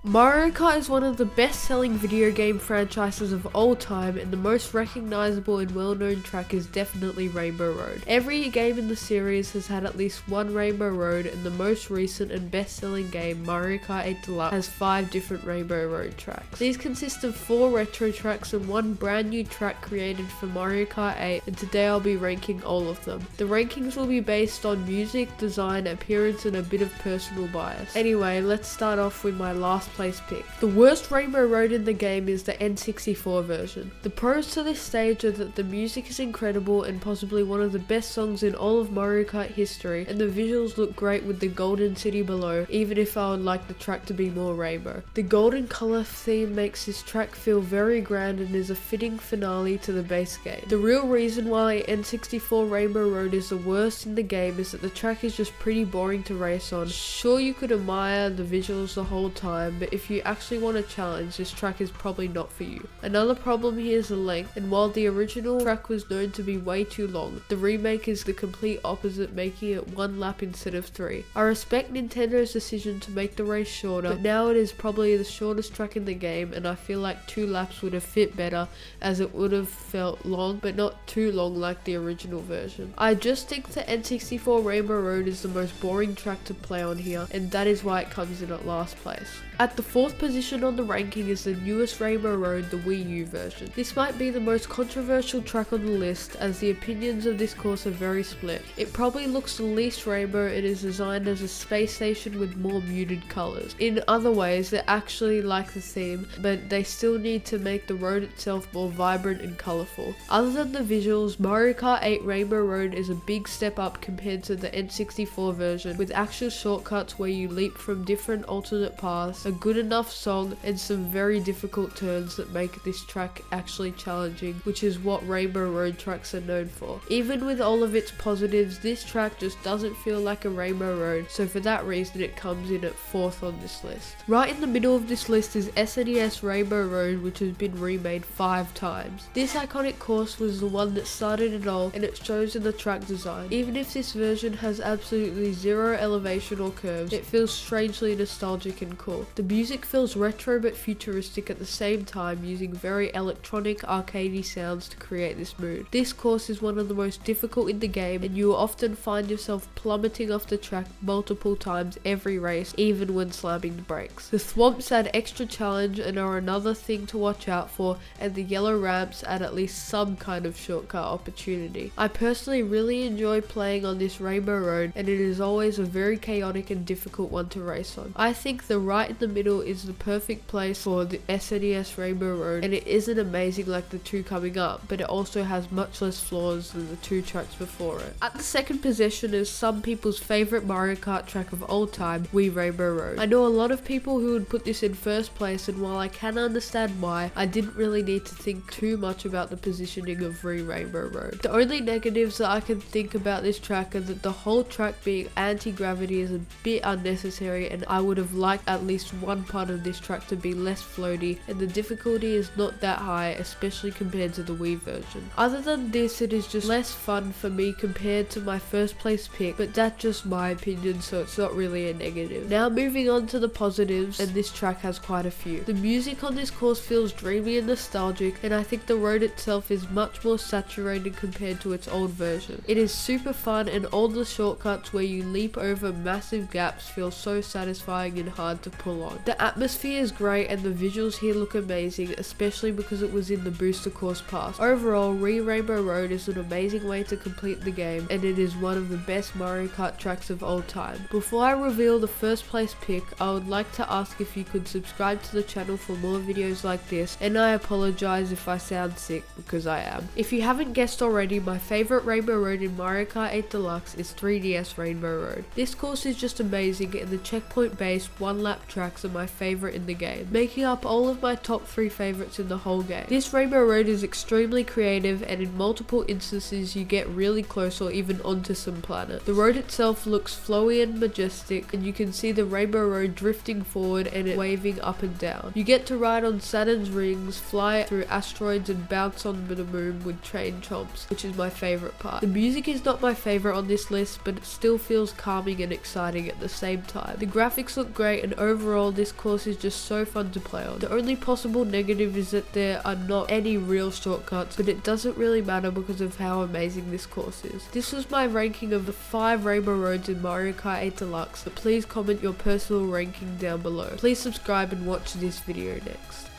Mario Kart is one of the best-selling video game franchises of all time, and the most recognizable and well-known track is definitely Rainbow Road. Every game in the series has had at least one Rainbow Road, and the most recent and best-selling game, Mario Kart 8 Deluxe, has 5 different Rainbow Road tracks. These consist of 4 retro tracks and 1 brand new track created for Mario Kart 8, and today I'll be ranking all of them. The rankings will be based on music, design, appearance, and a bit of personal bias. Anyway, let's start off with my last place pick. The worst Rainbow Road in the game is the N64 version. The pros to this stage are that the music is incredible and possibly one of the best songs in all of Mario Kart history, and the visuals look great with the golden city below, even if I would like the track to be more rainbow. The golden color theme makes this track feel very grand and is a fitting finale to the base game. The real reason why N64 Rainbow Road is the worst in the game is that the track is just pretty boring to race on. Sure, you could admire the visuals the whole time, but if you actually want a challenge, this track is probably not for you. Another problem here is the length, and while the original track was known to be way too long, the remake is the complete opposite, making it 1 lap instead of 3. I respect Nintendo's decision to make the race shorter, but now it is probably the shortest track in the game, and I feel like 2 laps would have fit better, as it would have felt long, but not too long like the original version. I just think the N64 Rainbow Road is the most boring track to play on here, and that is why it comes in at last place. At the 4th position on the ranking is the newest Rainbow Road, the Wii U version. This might be the most controversial track on the list, as the opinions of this course are very split. It probably looks the least rainbow and is designed as a space station with more muted colours. In other ways, they actually like the theme, but they still need to make the road itself more vibrant and colourful. Other than the visuals, Mario Kart 8 Rainbow Road is a big step up compared to the N64 version, with actual shortcuts where you leap from different alternate paths, a good enough song, and some very difficult turns that make this track actually challenging, which is what Rainbow Road tracks are known for. Even with all of its positives, this track just doesn't feel like a Rainbow Road, so for that reason it comes in at 4th on this list. Right in the middle of this list is SNES Rainbow Road, which has been remade 5 times. This iconic course was the one that started it all, and it shows in the track design. Even if this version has absolutely 0 elevation or curves, it feels strangely nostalgic and cool. The music feels retro but futuristic at the same time, using very electronic, arcadey sounds to create this mood. This course is one of the most difficult in the game, and you will often find yourself plummeting off the track multiple times every race, even when slamming the brakes. The thwomps add extra challenge and are another thing to watch out for, and the yellow ramps add at least some kind of shortcut opportunity. I personally really enjoy playing on this Rainbow Road, and it is always a very chaotic and difficult one to race on. I think the right in the middle is the perfect place for the SNES Rainbow Road, and it isn't amazing like the 2 coming up, but it also has much less flaws than the 2 tracks before it. At the 2nd position is some people's favourite Mario Kart track of all time, Wii Rainbow Road. I know a lot of people who would put this in 1st place, and while I can understand why, I didn't really need to think too much about the positioning of Wii Rainbow Road. The only negatives that I can think about this track are that the whole track being anti-gravity is a bit unnecessary, and I would have liked at least one part of this track to be less floaty, and the difficulty is not that high, especially compared to the Wii version. Other than this, it is just less fun for me compared to my 1st place pick, but that's just my opinion, so it's not really a negative. Now moving on to the positives, and this track has quite a few. The music on this course feels dreamy and nostalgic, and I think the road itself is much more saturated compared to its old version. It is super fun, and all the shortcuts where you leap over massive gaps feel so satisfying and hard to pull on. The atmosphere is great, and the visuals here look amazing, especially because it was in the booster course pass. Overall, Rainbow Road is an amazing way to complete the game, and it is one of the best Mario Kart tracks of all time. Before I reveal the 1st place pick, I would like to ask if you could subscribe to the channel for more videos like this, and I apologize if I sound sick, because I am. If you haven't guessed already, my favourite Rainbow Road in Mario Kart 8 Deluxe is 3DS Rainbow Road. This course is just amazing, and the checkpoint based 1 lap tracks are my favourite in the game, making up all of my top 3 favourites in the whole game. This Rainbow Road is extremely creative, and in multiple instances you get really close or even onto some planet. The road itself looks flowy and majestic, and you can see the Rainbow Road drifting forward and it waving up and down. You get to ride on Saturn's rings, fly through asteroids, and bounce on the moon with train chomps, which is my favourite part. The music is not my favourite on this list, but it still feels calming and exciting at the same time. The graphics look great, and overall overall this course is just so fun to play on. The only possible negative is that there are not any real shortcuts, but it doesn't really matter because of how amazing this course is. This was my ranking of the 5 Rainbow Roads in Mario Kart 8 Deluxe, but please comment your personal ranking down below. Please subscribe and watch this video next.